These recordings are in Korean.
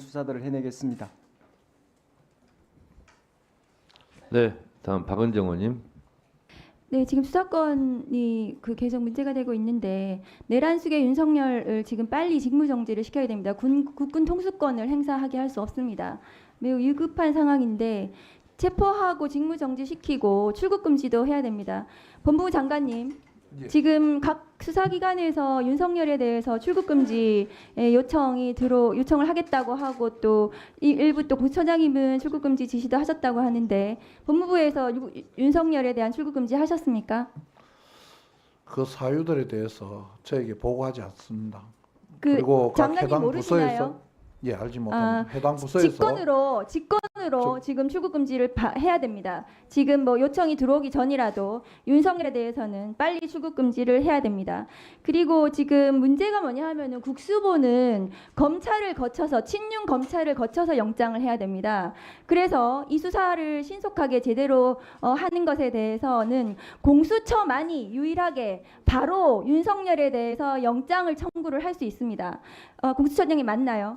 수사들을 해내겠습니다. 네, 다음 박은정 의원님. 네, 지금 수사권이 계속 문제가 되고 있는데 내란숙의 윤석열을 지금 빨리 직무정지를 시켜야 됩니다. 국군 통수권을 행사하게 할 수 없습니다. 매우 위급한 상황인데 체포하고 직무정지시키고 출국금지도 해야 됩니다. 법무부 장관님, 지금 각 수사기관에서 윤석열에 대해서 출국금지 요청을 하겠다고 하고 또 일부 또 부처장님은 출국금지 지시도 하셨다고 하는데 법무부에서 윤석열에 대한 출국금지 하셨습니까? 그 사유들에 대해서 저에게 보고하지 않습니다. 그 그리고 각 장관님 해당 모르시나요? 부서에서 알지 못합니다. 해당 부서에서 직권으로 지금 출국금지를 해야 됩니다. 지금 뭐 요청이 들어오기 전이라도 윤석열에 대해서는 빨리 출국금지를 해야 됩니다. 그리고 지금 문제가 뭐냐 하면은 국수본은 검찰을 거쳐서 친윤 검찰을 거쳐서 영장을 해야 됩니다. 그래서 이 수사를 신속하게 제대로 하는 것에 대해서는 공수처만이 유일하게 바로 윤석열에 대해서 영장을 청구를 할 수 있습니다. 공수처장이 맞나요?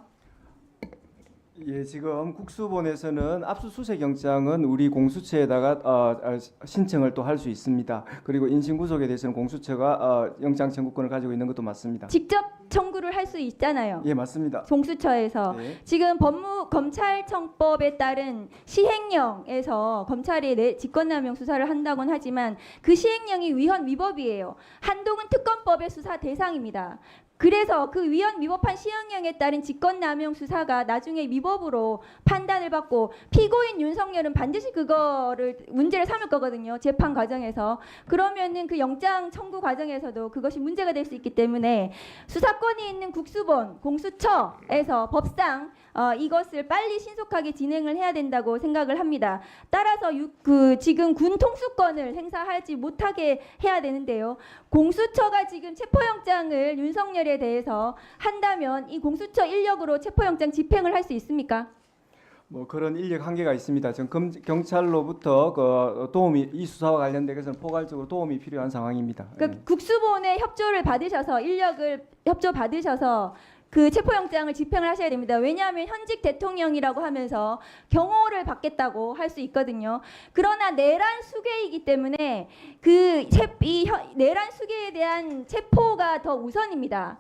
예, 지금 국수본에서는 압수수색 영장은 우리 공수처에다가 신청을 또 할 수 있습니다. 그리고 인신구속에 대해서는 공수처가 영장 청구권을 가지고 있는 것도 맞습니다. 직접 청구를 할 수 있잖아요. 예, 맞습니다. 공수처에서 네. 지금 검찰청법에 따른 시행령에서 검찰이 직권남용 수사를 한다곤 하지만 그 시행령이 위헌위법이에요. 한동훈 특검법의 수사 대상입니다. 그래서 그 위헌위법한 시행령에 따른 직권남용 수사가 나중에 위법으로 판단을 받고 피고인 윤석열은 반드시 그거를 문제를 삼을 거거든요. 재판 과정에서. 그러면은 그 영장 청구 과정에서도 그것이 문제가 될 수 있기 때문에 수사권이 있는 국수본, 공수처에서 법상 이것을 빨리 신속하게 진행을 해야 된다고 생각을 합니다. 따라서 지금 군 통수권을 행사하지 못하게 해야 되는데요. 공수처가 지금 체포영장을 윤석열에 대해서 한다면 이 공수처 인력으로 체포영장 집행을 할 수 있습니까? 뭐 그런 인력 한계가 있습니다. 지금 경찰로부터 그 도움이 이 수사와 관련된 것은 포괄적으로 도움이 필요한 상황입니다. 그러니까 국수본의 협조를 받으셔서 인력을 협조 받으셔서 그 체포영장을 집행을 하셔야 됩니다. 왜냐하면 현직 대통령이라고 하면서 경호를 받겠다고 할 수 있거든요. 그러나 내란 수괴이기 때문에 내란 수괴에 대한 체포가 더 우선입니다.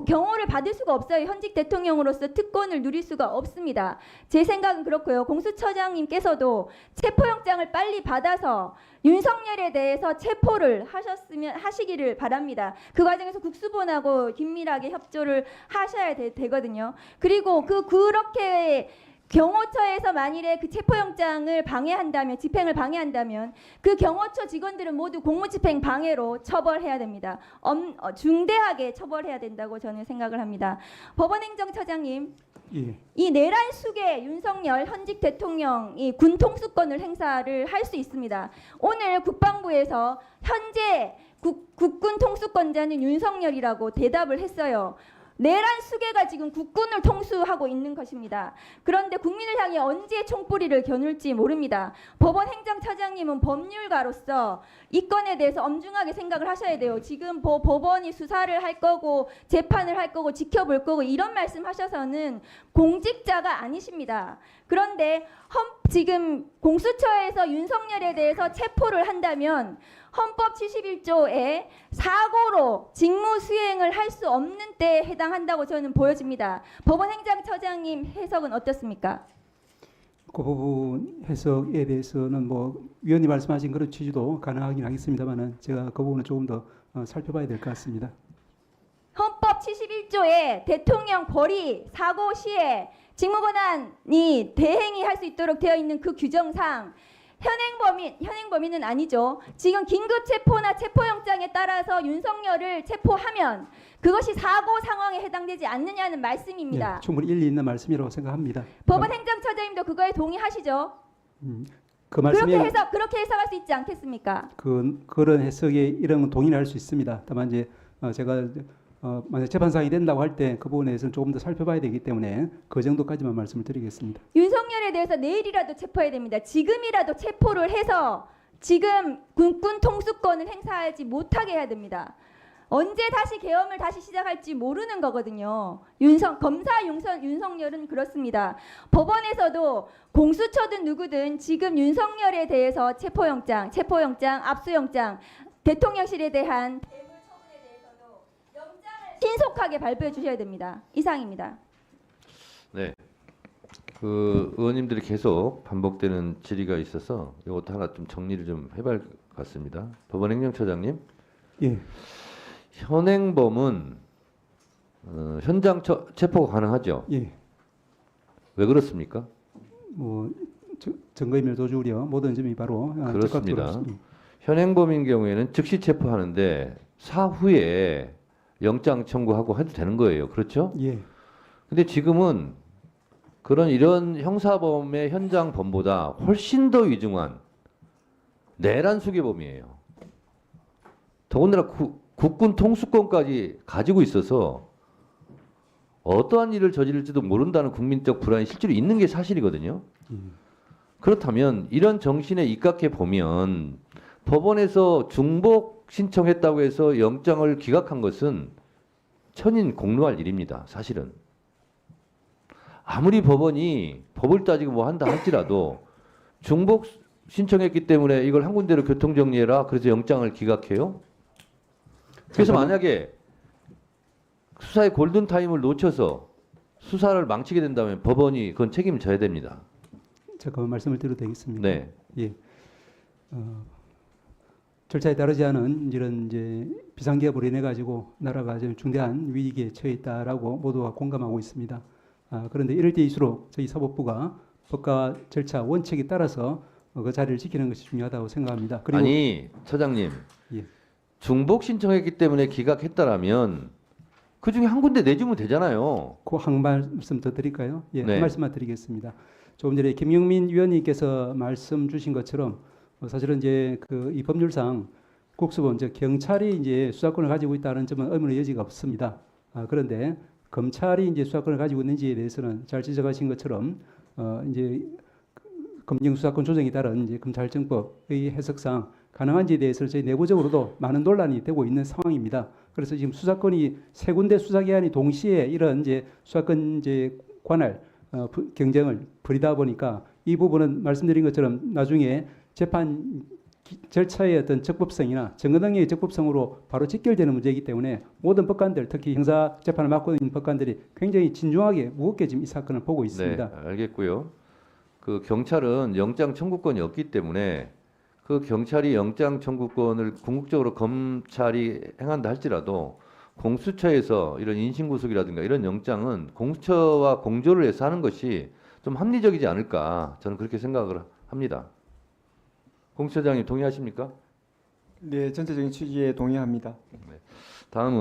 경호를 받을 수가 없어요. 현직 대통령으로서 특권을 누릴 수가 없습니다. 제 생각은 그렇고요. 공수처장님께서도 체포영장을 빨리 받아서 윤석열에 대해서 체포를 하시기를 바랍니다. 그 과정에서 국수본하고 긴밀하게 협조를 하셔야 되거든요. 그리고 그렇게 경호처에서 만일에 그 체포영장을 방해한다면, 집행을 방해한다면 그 경호처 직원들은 모두 공무집행 방해로 처벌해야 됩니다. 중대하게 처벌해야 된다고 저는 생각을 합니다. 법원행정처장님, 이 내란 수괴 윤석열 현직 대통령이 군 통수권을 행사를 할 수 있습니다. 오늘 국방부에서 현재 국군 통수권자는 윤석열이라고 대답을 했어요. 내란 수괴가 지금 국군을 통수하고 있는 것입니다. 그런데 국민을 향해 언제 총뿌리를 겨눌지 모릅니다. 법원 행정처장님은 법률가로서 이 건에 대해서 엄중하게 생각을 하셔야 돼요. 지금 법원이 수사를 할 거고 재판을 할 거고 지켜볼 거고 이런 말씀하셔서는 공직자가 아니십니다. 그런데 지금 공수처에서 윤석열에 대해서 체포를 한다면 헌법 71조에 사고로 직무 수행을 할 수 없는 때에 해당한다고 저는 보여집니다. 법원 행정처장님 해석은 어떻습니까? 그 부분 해석에 대해서는 뭐 위원님 말씀하신 그런 취지도 가능하긴 하겠습니다만은 제가 그 부분은 조금 더 살펴봐야 될 것 같습니다. 헌법 71조에 대통령 벌이 사고 시에 직무권한이 대행이 할 수 있도록 되어 있는 그 규정상 현행범위는 아니죠. 지금 긴급 체포나 체포영장에 따라서 윤석열을 체포하면 그것이 사고 상황에 해당되지 않느냐는 말씀입니다. 네, 충분히 일리 있는 말씀이라고 생각합니다. 법원 행정처장님도 그거에 동의하시죠? 그 말씀이 그렇게 해석할 수 있지 않겠습니까? 그런 해석에 이런 동의를 할 수 있습니다. 다만 이제 제가 만약 재판상이 된다고 할 때 그 부분에 대해서는 조금 더 살펴봐야 되기 때문에 그 정도까지만 말씀을 드리겠습니다. 윤석열에 대해서 내일이라도 체포해야 됩니다. 지금이라도 체포를 해서 지금 군군 통수권을 행사하지 못하게 해야 됩니다. 언제 다시 계엄을 다시 시작할지 모르는 거거든요. 윤석열은 그렇습니다. 법원에서도 공수처든 누구든 지금 윤석열에 대해서 체포영장, 압수영장, 대통령실에 대한 대물 처분에 대해서도 영장을 신속하게 발표해 주셔야 됩니다. 이상입니다. 네. 그 의원님들이 계속 반복되는 질의가 있어서 이것도 하나 좀 정리를 좀 해봐야 할 것 같습니다. 법원행정처장님, 예. 현행범은 현장 체포가 가능하죠. 예. 왜 그렇습니까? 뭐 증거인멸 도주 우려 모든 점이 바로 그렇습니다. 적합도로 현행범인 경우에는 즉시 체포하는데 사후에 영장 청구하고 해도 되는 거예요. 그렇죠? 예. 근데 지금은 이런 형사범의 현장범보다 훨씬 더 위중한 내란 수괴범이에요. 더군다나 국군 통수권까지 가지고 있어서 어떠한 일을 저지를지도 모른다는 국민적 불안이 실제로 있는 게 사실이거든요. 그렇다면 이런 정신에 입각해 보면 법원에서 중복 신청했다고 해서 영장을 기각한 것은 천인 공로할 일입니다. 사실은. 아무리 법원이 법을 따지고 뭐 한다 할지라도 중복 신청했기 때문에 이걸 한 군데로 교통정리해라. 그래서 영장을 기각해요. 그래서 만약에 수사의 골든타임을 놓쳐서 수사를 망치게 된다면 법원이 그건 책임을 져야 됩니다. 잠깐만 말씀을 드려도 되겠습니까? 네. 예. 절차에 따르지 않은 이런 이제 비상기업으로 인해 가지고 나라가 지금 중대한 위기에 처해 있다라고 모두가 공감하고 있습니다. 그런데 이럴 때일수록 저희 사법부가 법과 절차 원칙에 따라서 그 자리를 지키는 것이 중요하다고 생각합니다. 그리고 아니 처장님, 예. 중복 신청했기 때문에 기각했다라면 그 중에 한 군데 내주면 되잖아요. 그 한 말씀 더 드릴까요? 예, 네. 한 말씀만 드리겠습니다. 조금 전에 김영민 위원님께서 말씀 주신 것처럼 사실은 이제 이 법률상 국수본 즉 경찰이 이제 수사권을 가지고 있다는 점은 의문의 여지가 없습니다. 그런데 검찰이 이제 수사권을 가지고 있는지에 대해서는 잘 지적하신 것처럼 이제 검경 수사권 조정에 따른 이제 검찰청법의 해석상 가능한지에 대해서 저희 내부적으로도 많은 논란이 되고 있는 상황입니다. 그래서 지금 수사권이 세 군데 수사기관이 동시에 이런 이제 수사권 이제 관할 경쟁을 벌이다 보니까 이 부분은 말씀드린 것처럼 나중에 재판 절차의 어떤 적법성이나 증거 능력의 적법성으로 바로 직결되는 문제이기 때문에 모든 법관들, 특히 형사 재판을 맡고 있는 법관들이 굉장히 진중하게 무겁게 지금 이 사건을 보고 있습니다. 네, 알겠고요. 그 경찰은 영장 청구권이 없기 때문에 그 경찰이 영장 청구권을 궁극적으로 검찰이 행한다 할지라도 공수처에서 이런 인신구속이라든가 이런 영장은 공수처와 공조를 해서 하는 것이 좀 합리적이지 않을까 저는 그렇게 생각을 합니다. 공수처장님 동의하십니까? 네, 전체적인 취지에 동의합니다. 다음은